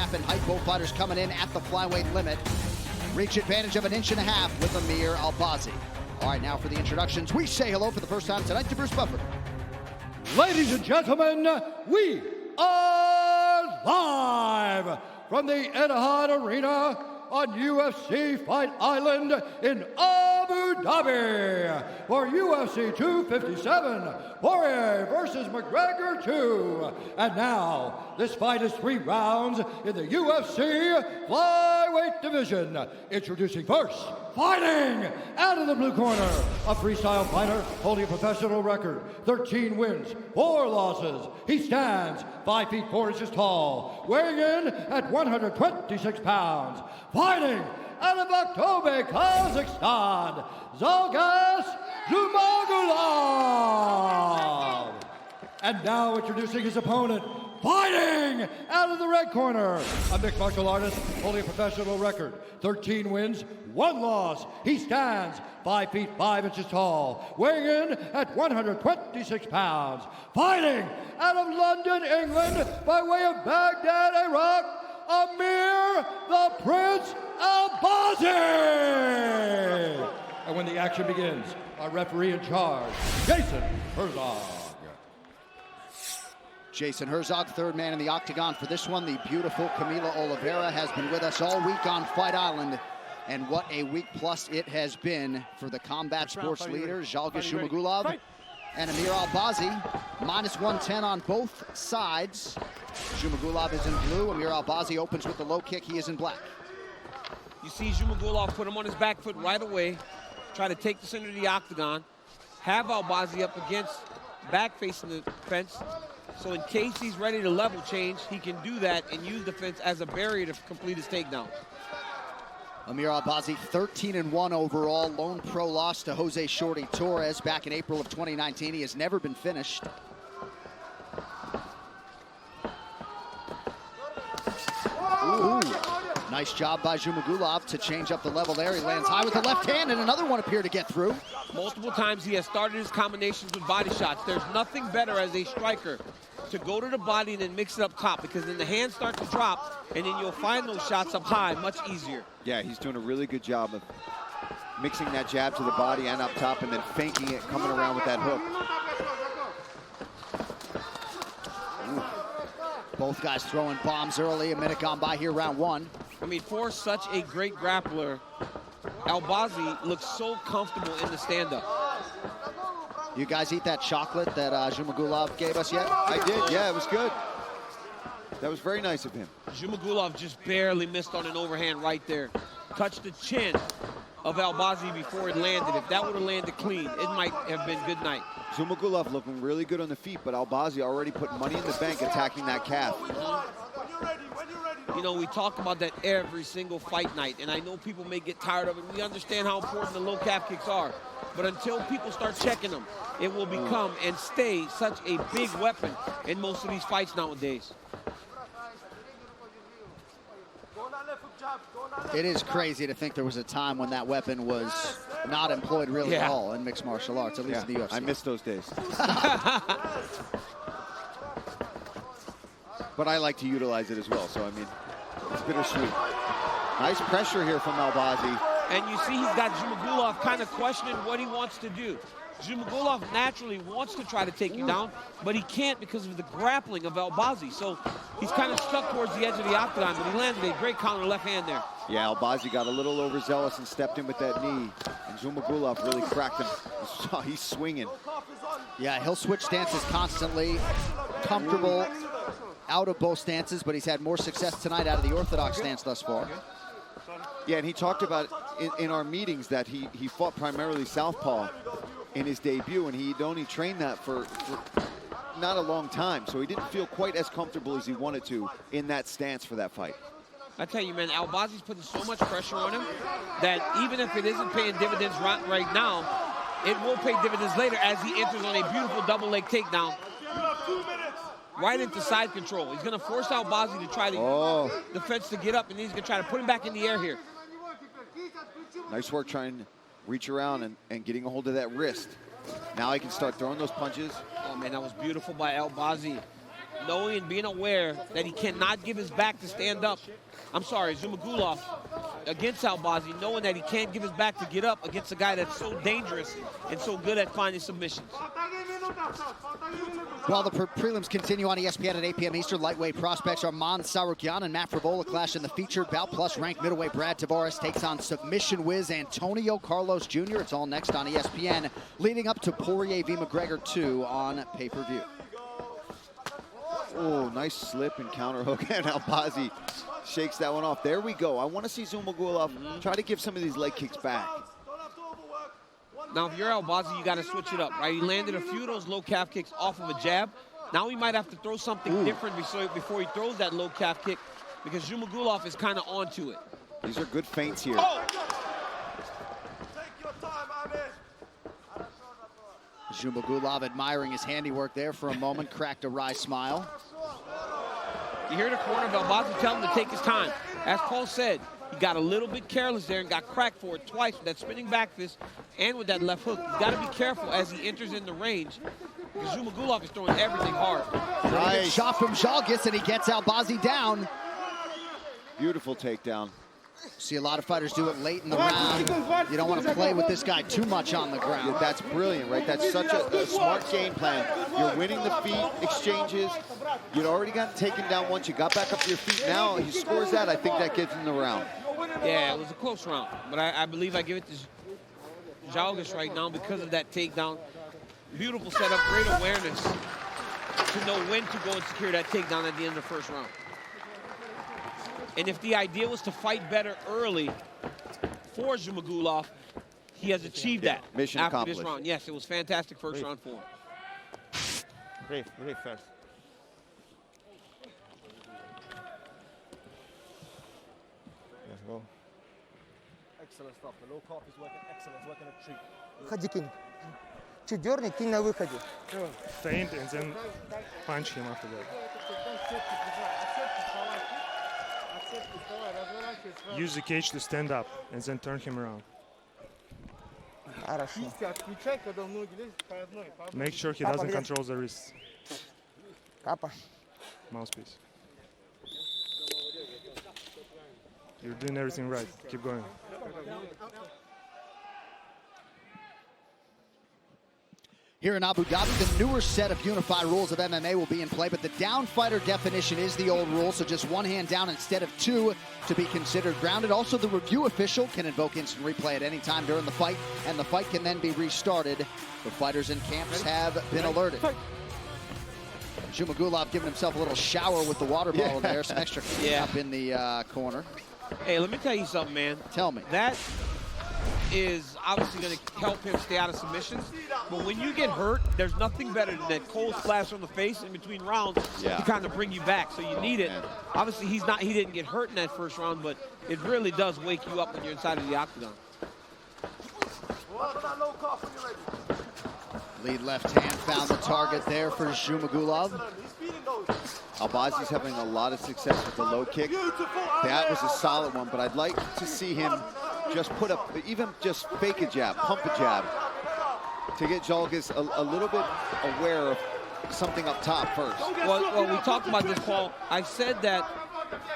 gap in height. Both fighters coming in at the flyweight limit. Reach advantage of 1.5 inches with Amir Albazi. All right, now for the introductions. We say hello for the first time tonight to Bruce Buffer. Ladies and gentlemen, we are live from the Etihad Arena on UFC Fight Island in Abu Dhabi for UFC 257, Poirier versus McGregor 2. And now, this fight is 3 rounds in the UFC flyweight division. Introducing first, fighting out of the blue corner, a freestyle fighter holding a professional record, 13 wins, 4 losses. He stands 5 feet 4 inches tall, weighing in at 126 pounds. Fighting out of Aktobe, Kazakhstan, Žalgas Jumagulov. And now introducing his opponent, fighting out of the red corner, a mixed martial artist holding a professional record, 13 wins, 1 loss. He stands 5 feet 5 inches tall, weighing in at 126 pounds. Fighting out of London, England, by way of Baghdad, Iraq, Amir the Prince Albazi. And when the action begins, our referee in charge, Jason Herzog. Jason Herzog, third man in the octagon for this one. The beautiful Camila Oliveira has been with us all week on Fight Island. And what a week plus it has been for the combat sports leaders, Žalgas Jumagulov and Amir Albazi. Minus 110 on both sides. Jumagulov is in blue. Amir Albazi opens with the low kick. He is in black. You see Jumagulov put him on his back foot right away, try to take the center of the octagon, have Albazi up against back facing the fence. So in case he's ready to level change, he can do that and use the fence as a barrier to complete his takedown. Amir Albazi, 13-1 overall. Lone pro loss to Jose Shorty Torres back in April of 2019. He has never been finished. Ooh. Nice job by Jumagulov to change up the level there. He lands high with the left hand, and another one appeared to get through. Multiple times he has started his combinations with body shots. There's nothing better as a striker to go to the body and then mix it up top, because then the hands start to drop, and then you'll find those shots up high much easier. Yeah, he's doing a really good job of mixing that jab to the body and up top, and then faking it, coming around with that hook. Ooh. Both guys throwing bombs early. A minute gone by here, round 1. I mean, for such a great grappler, Albazi looks so comfortable in the stand-up. You guys eat that chocolate that Jumagulov gave us yet? I did, yeah, it was good. That was very nice of him. Jumagulov just barely missed on an overhand right there. Touched the chin of Albazi before it landed. If that would have landed clean, it might have been good night. Jumagulov looking really good on the feet, but Albazi already put money in the bank attacking that calf. You know, we talk about that every single fight night, and I know people may get tired of it. We understand how important the low calf kicks are. But until people start checking them, it will become and stay such a big weapon in most of these fights nowadays. It is crazy to think there was a time when that weapon was not employed really at all in mixed martial arts, at least in the UFC. I miss those days. But I like to utilize it as well, so I mean, it's bittersweet. Nice pressure here from Albazi. And you see he's got Jumagulov kind of questioning what he wants to do. Jumagulov naturally wants to try to take you down, but he can't because of the grappling of Albazi. So he's kind of stuck towards the edge of the octagon, but he landed a great counter left hand there. Yeah, Albazi got a little overzealous and stepped in with that knee, and Jumagulov really cracked him. He's swinging. Yeah, he'll switch stances constantly. Comfortable out of both stances, but he's had more success tonight out of the orthodox stance thus far. Yeah, and he talked about in our meetings that he fought primarily southpaw in his debut, and he'd only trained that for not a long time, so he didn't feel quite as comfortable as he wanted to in that stance for that fight. I tell you, man, Albazi's putting so much pressure on him that even if it isn't paying dividends right now, it will pay dividends later as he enters on a beautiful double leg takedown right into side control. He's going to force Albazi to try to the fence to get up, and he's going to try to put him back in the air here. Nice work trying to reach around and getting a hold of that wrist. Now he can start throwing those punches. Oh, man, that was beautiful by Albazi. knowing and being aware that he cannot give his back to stand up. I'm sorry, Zhumagulov against Albazi, knowing that he can't give his back to get up against a guy that's so dangerous and so good at finding submissions. While the prelims continue on ESPN at 8 p.m. Eastern, lightweight prospects Arman Tsarukyan and Matt Frivola clash in the featured bout, plus ranked middleweight Brad Tavares takes on submission whiz Antonio Carlos Jr. It's all next on ESPN, leading up to Poirier v. McGregor 2 on pay-per-view. Oh, nice slip and counter hook, and Albazi shakes that one off. There we go. I want to see Zhumagulov try to give some of these leg kicks back. Now, if you're Albazi, you got to switch it up, right? He landed a few of those low calf kicks off of a jab. Now he might have to throw something different before he throws that low calf kick, because Zhumagulov is kind of onto it. These are good feints here. Oh! Zhumagulov admiring his handiwork there for a moment, cracked a wry smile. You hear the corner of Albazi tell him to take his time. As Paul said, he got a little bit careless there and got cracked for it twice with that spinning back fist and with that left hook. He's got to be careful as he enters in the range, because Zhumagulov is throwing everything hard. Nice shot from Žalgis, and he gets Albazi down. Beautiful takedown. See a lot of fighters do it late in the round. You don't want to play with this guy too much on the ground. Yeah, that's brilliant, right? That's such a smart game plan. You're winning the feet exchanges. You'd already gotten taken down once. You got back up to your feet. Now he scores that. I think that gets him the round. Yeah, it was a close round, but I believe I give it to Žalgis right now because of that takedown. Beautiful setup, great awareness to know when to go and secure that takedown at the end of the first round. And if the idea was to fight better early for Zhumagulov, he has achieved that Mission after accomplished. this round. Yes, it was fantastic first round for him. Brief first. Let's go. Excellent stuff. The low calf is working excellent. It's working a treat. Ходи, кинь. Чуть дерни, кинь на выходе. Feint and then punch him after that. Use the cage to stand up and then turn him around. Хорошо. Make sure he doesn't control the wrists. Капа. Mouthpiece. You're doing everything right. Keep going. Here in Abu Dhabi, the newer set of unified rules of MMA will be in play, but the down fighter definition is the old rule, so just one hand down instead of two to be considered grounded. Also, the review official can invoke instant replay at any time during the fight, and the fight can then be restarted. The fighters in camps have been alerted. Zhumagulov giving himself a little shower with the water bottle there, some extra up in the corner. Hey, let me tell you something, man. Tell me. That is obviously going to help him stay out of submissions. But when you get hurt, there's nothing better than that cold splash on the face in between rounds to kind of bring you back. So you need it. Obviously, he didn't get hurt in that first round, but it really does wake you up when you're inside of the octagon. Lead left hand found the target there for Zhumagulov. Albazi's having a lot of success with the low kick. That was a solid one, but I'd like to see him just put up, even just fake a jab, pump a jab, to get Žalgis a little bit aware of something up top first. Well, we talked about this, Paul. I said that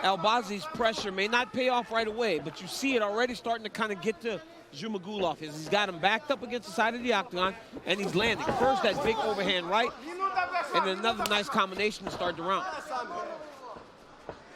Albazi's pressure may not pay off right away, but you see it already starting to kind of get to Zhumagulov. He's got him backed up against the side of the octagon, and he's landing. First, that big overhand right, and then another nice combination to start the round.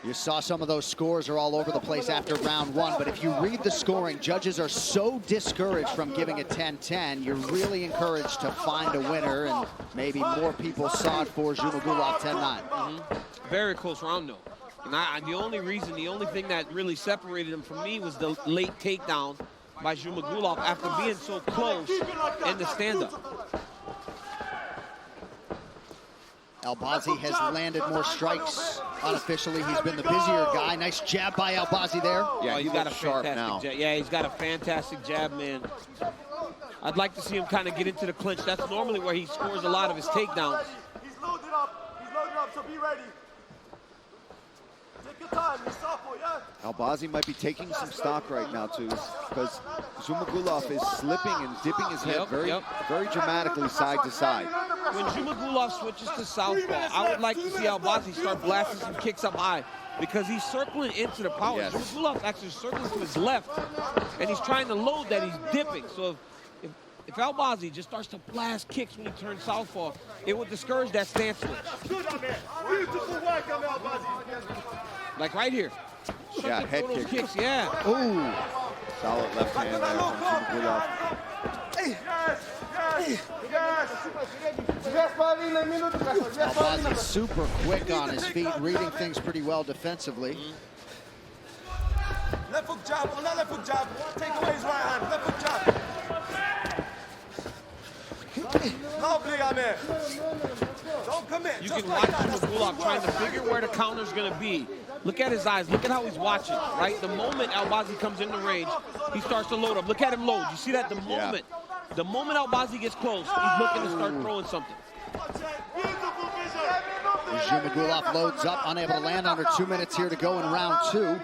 You saw some of those scores are all over the place after round one, but if you read the scoring, judges are so discouraged from giving a 10-10, you're really encouraged to find a winner, and maybe more people saw it for Zhumagulov 10-9. Very close round, though. And the only thing that really separated him from me was the late takedown by Zhumagulov after being so close in the stand-up. Albazi has landed more strikes unofficially. He's been the busier guy. Nice jab by Albazi there. Yeah, he's got a fantastic jab. Yeah, he's got a fantastic jab, man. I'd like to see him kind of get into the clinch. That's normally where he scores a lot of his takedowns. He's loaded up, so be ready. Take your time, he's southpaw, yeah? Albazi might be taking some stock right now, too, because Zhumagulov is slipping and dipping his head very dramatically side to side. When Zhumagulov switches to southpaw, I would like to see Albazi start blasting some kicks up high because he's circling into the power. Yes. Zhumagulov's actually circling to his left, and he's trying to load that. He's dipping. So if Albazi just starts to blast kicks when he turns southpaw, it would discourage that stance switch. Like right here. Yeah, head kick. Kicks, yeah. Ooh. Solid left hand there from Zhumagulov. Albazi super quick on his feet, reading things pretty well defensively. Left hook jab, on that left hook jab. Take away his right hand, left hook jab. Lovely, Amir. Don't commit. You can watch Zhumagulov trying to figure where the counter's going to be. Look at his eyes. Look at how he's watching, right? The moment Albazi comes in the range, he starts to load up. Look at him load. You see that? The moment Albazi gets close, he's looking to start throwing something. Zhumagulov loads up, unable to land. Under 2 minutes here to go in round 2.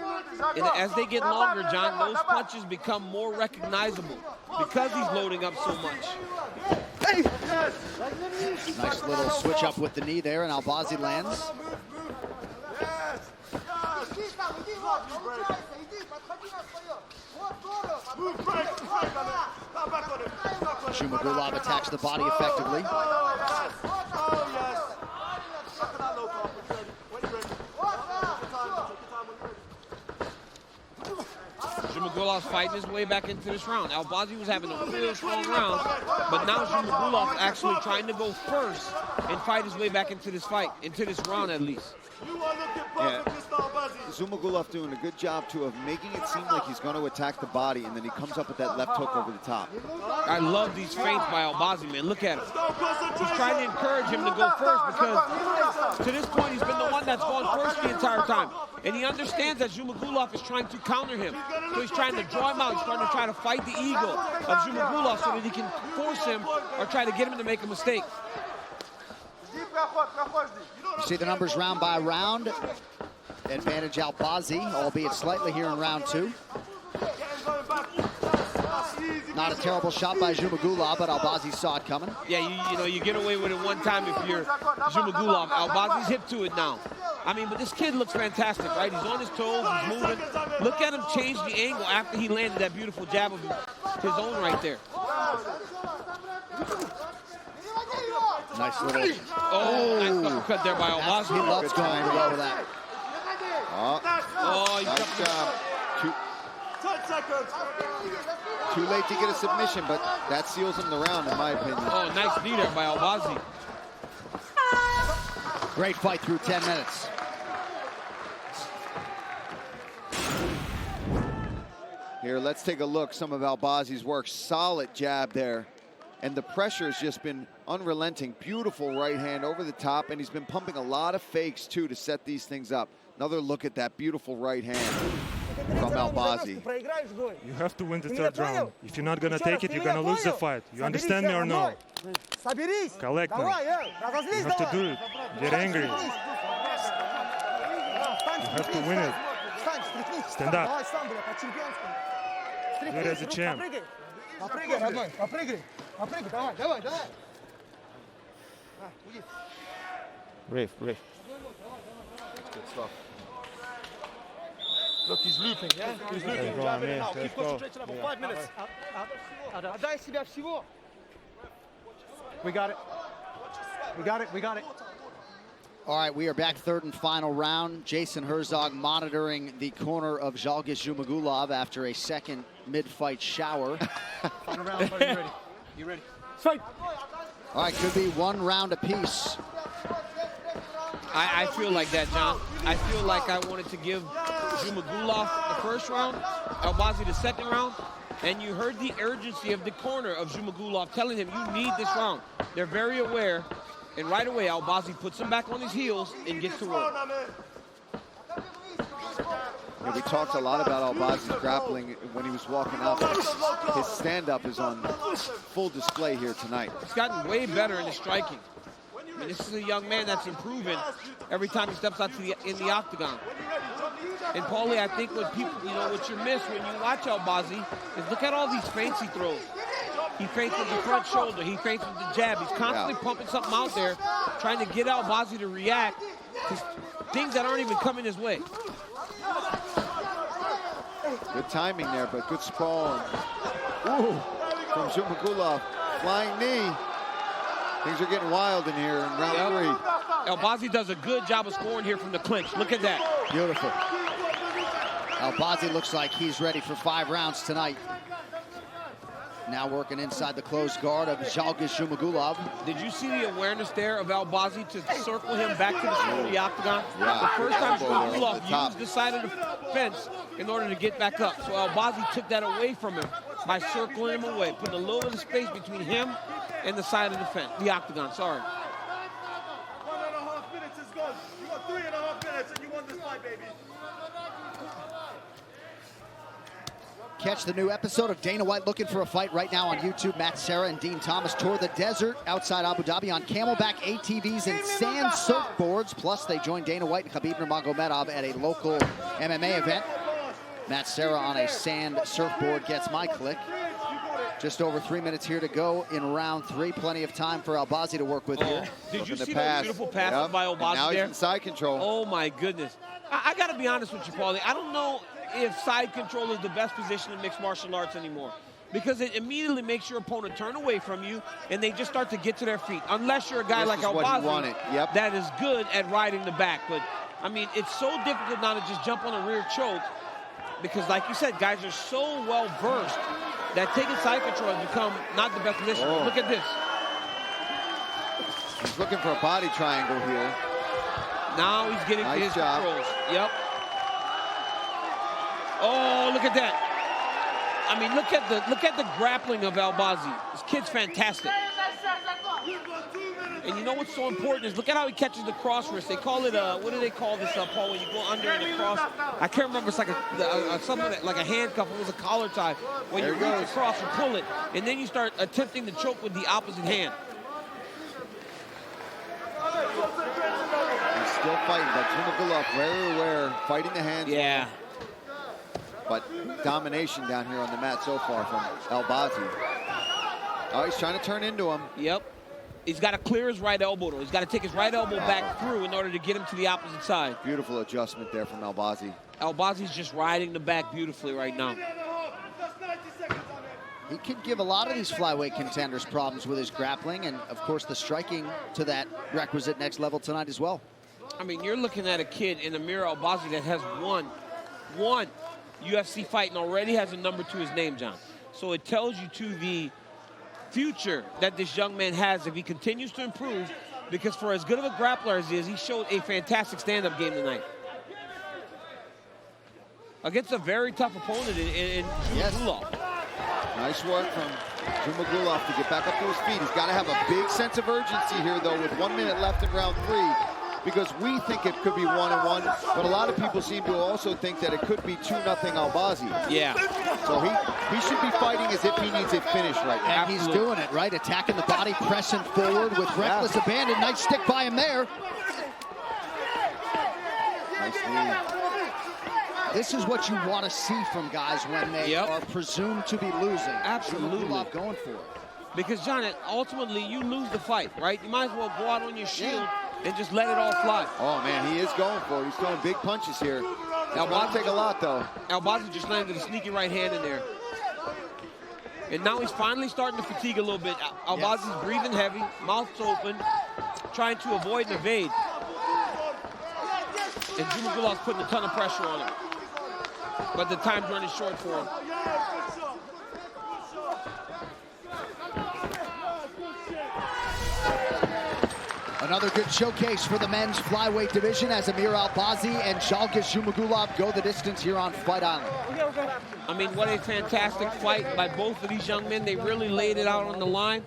And as they get longer, John, those punches become more recognizable because he's loading up so much. Nice little switch up with the knee there, and Albazi lands. Zhumagulov attacks the body effectively. Zhumagulov's fighting his way back into this round. Albazi was having a real strong round, but now Zhumagulov actually trying to go first and fight his way back into this fight, into this round at least. Yeah, Zhumagulov doing a good job, too, of making it seem like he's going to attack the body, and then he comes up with that left hook over the top. I love these feints by Albazi, man. Look at him. He's trying to encourage him to go first because to this point, he's been the one that's gone first the entire time. And he understands that Zhumagulov is trying to counter him. So he's trying to draw him out. He's trying to fight the ego of Zhumagulov so that he can force him or try to get him to make a mistake. You see the numbers round by round. Advantage Albazi, albeit slightly here in round 2. Not a terrible shot by Zhumagulov, but Albazi saw it coming. Yeah, you know, you get away with it one time if you're Zhumagulov. Albazi's hip to it now. I mean, but this kid looks fantastic, right? He's on his toes, he's moving. Look at him change the angle after he landed that beautiful jab of his own right there. Nice little... Nice uppercut there by Albazi. He loves going well with that. Oh, Nice job. Too late to get a submission, but that seals him the round, in my opinion. Oh, nice knee there by Albazi. Great fight through 10 minutes. Here, let's take a look. Some of Albazi's work. Solid jab there. And the pressure has just been unrelenting. Beautiful right hand over the top, and he's been pumping a lot of fakes, too, to set these things up. Another look at that beautiful right hand from Albazi. You have to win the third round. If you're not going to take it, you're going to lose the fight. You understand me or no? Collect now. You have to do it. Get angry. You have to win it. Stand up. You're as a champ. Brave. Good stuff. Look, he's looping, yeah? He's looping. Now, keep concentrating about 5 minutes. We got it. All right, we are back, third and final round. Jason Herzog monitoring the corner of Žalgis Zhumagulov after a second mid-fight shower. Final round, buddy. You ready? Fight! All right, could be 1 round apiece. I feel like that, John. I feel like I wanted to give Zhumagulov the first round, Albazi the second round, and you heard the urgency of the corner of Zhumagulov telling him, you need this round. They're very aware, and right away, Albazi puts him back on his heels and gets to work. Yeah, we talked a lot about Albazi's grappling when he was walking out. His stand-up is on full display here tonight. He's gotten way better in his striking. I mean, this is a young man that's improving every time he steps out in the octagon. And Paulie, I think what people, what you miss when you watch Albazi is look at all these feints he throws. He feints with the front shoulder. He feints with the jab. He's constantly pumping something out there, trying to get Albazi to react to things that aren't even coming his way. Good timing there, but good sprawl. Ooh, from Jumagulov. Flying knee. Things are getting wild in here in round 3. Albazi does a good job of scoring here from the clinch. Look at that. Beautiful. Albazi looks like he's ready for 5 rounds tonight. Now working inside the closed guard of Žalgis Jumagulov. Did you see the awareness there of Albazi to circle him back to the center of the octagon? Yeah. The first time Jumagulov used the side of the fence in order to get back up. So Albazi took that away from him by circling him away, putting a little bit of space between him and the side of the fence, the octagon, sorry. 1.5 minutes is gone. You got 3.5 minutes and you won this fight, baby. Catch the new episode of Dana White Looking for a Fight right now on YouTube. Matt Serra and Dean Thomas tour the desert outside Abu Dhabi on camelback ATVs and sand surfboards. Plus, they joined Dana White and Khabib Nurmagomedov at a local MMA event. Matt Serra on a sand surfboard gets my click. Just over 3 minutes here to go in round 3. Plenty of time for Albazi to work with here. Did you see those beautiful passes by Albazi now there? He's in side control. Oh, my goodness. I got to be honest with you, Paulie. I don't know if side control is the best position in mixed martial arts anymore, because it immediately makes your opponent turn away from you and they just start to get to their feet, unless you're a guy like Albazi that is good at riding the back. But I mean, it's so difficult now to just jump on a rear choke, because like you said, guys are so well versed that taking side control has become not the best position. Look at this. He's looking for a body triangle here. Now he's getting to his controls. Yep. Oh, look at that. I mean, look at the grappling of Albazi. This kid's fantastic. And you know what's so important is look at how he catches the cross wrist. They call it what do they call this, Paul, when you go under in the cross? I can't remember. It's like something like a handcuff. It was a collar tie. When you reach across and pull it, and then you start attempting to choke with the opposite hand. He's still fighting, but Jumagulov very aware, fighting the hands. Yeah. But domination down here on the mat so far from Albazi. Oh, he's trying to turn into him. Yep. He's got to clear his right elbow, though. He's got to take his right elbow back through in order to get him to the opposite side. Beautiful adjustment there from Albazi. Albazi's just riding the back beautifully right now. He can give a lot of these flyweight contenders problems with his grappling and, of course, the striking to that requisite next level tonight as well. I mean, you're looking at a kid in Amir Albazi that has won UFC fight and already has a number to his name, John. So it tells you to the future that this young man has if he continues to improve, because for as good of a grappler as he is, he showed a fantastic stand-up game tonight against a very tough opponent in Jumagulov. Nice work from Jumagulov to get back up to his feet. He's got to have a big sense of urgency here, though, with 1 minute left in round 3. Because we think it could be 1-1, but a lot of people seem to also think that it could be 2-0 Albazi. Yeah. So he should be fighting as if he needs it finished right now. And he's doing it, right? Attacking the body, pressing forward with reckless abandon. Nice stick by him there. Nice knee. This is what you want to see from guys when they are presumed to be losing. Absolutely. Going for it. Because, John, ultimately, you lose the fight, right? You might as well go out on your shield and just let it all fly. Oh, man, he is going for it. He's throwing big punches here. Albazi take a lot, though. Albazi just landed a sneaky right hand in there. And now he's finally starting to fatigue a little bit. Albazi's breathing heavy, mouth's open, trying to avoid and evade. And Jumagulov's putting a ton of pressure on him. But the time's running short for him. Another good showcase for the men's flyweight division as Amir Albazi and Žalgis Jumagulov go the distance here on Fight Island. I mean, what a fantastic fight by both of these young men. They really laid it out on the line.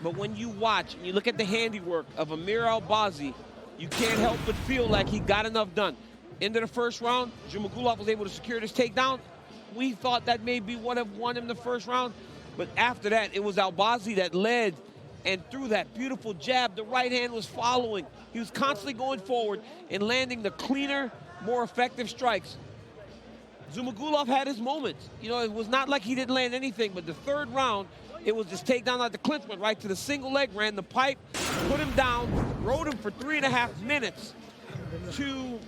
But when you watch and you look at the handiwork of Amir Albazi, you can't help but feel like he got enough done. Into the first round, Jumagulov was able to secure this takedown. We thought that maybe would have won him the first round. But after that, it was Albazi that led. And through that beautiful jab, the right hand was following. He was constantly going forward and landing the cleaner, more effective strikes Zumagulov had his moments. You know, it was not like he didn't land anything, but the third round, it was just takedown like the clinch went right to the single leg, ran the pipe, put him down, rode him for 3.5 minutes to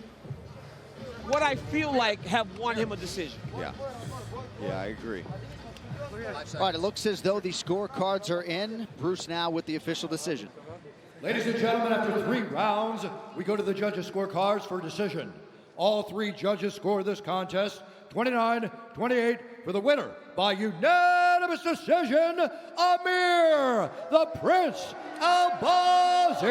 what I feel like have won him a decision. Yeah. Yeah, I agree. All right, it looks as though the scorecards are in. Bruce now with the official decision. Ladies and gentlemen, after 3 rounds, we go to the judges' scorecards for decision. All 3 judges score this contest 29-28 for the winner by unanimous decision, Amir, the Prince Albazi.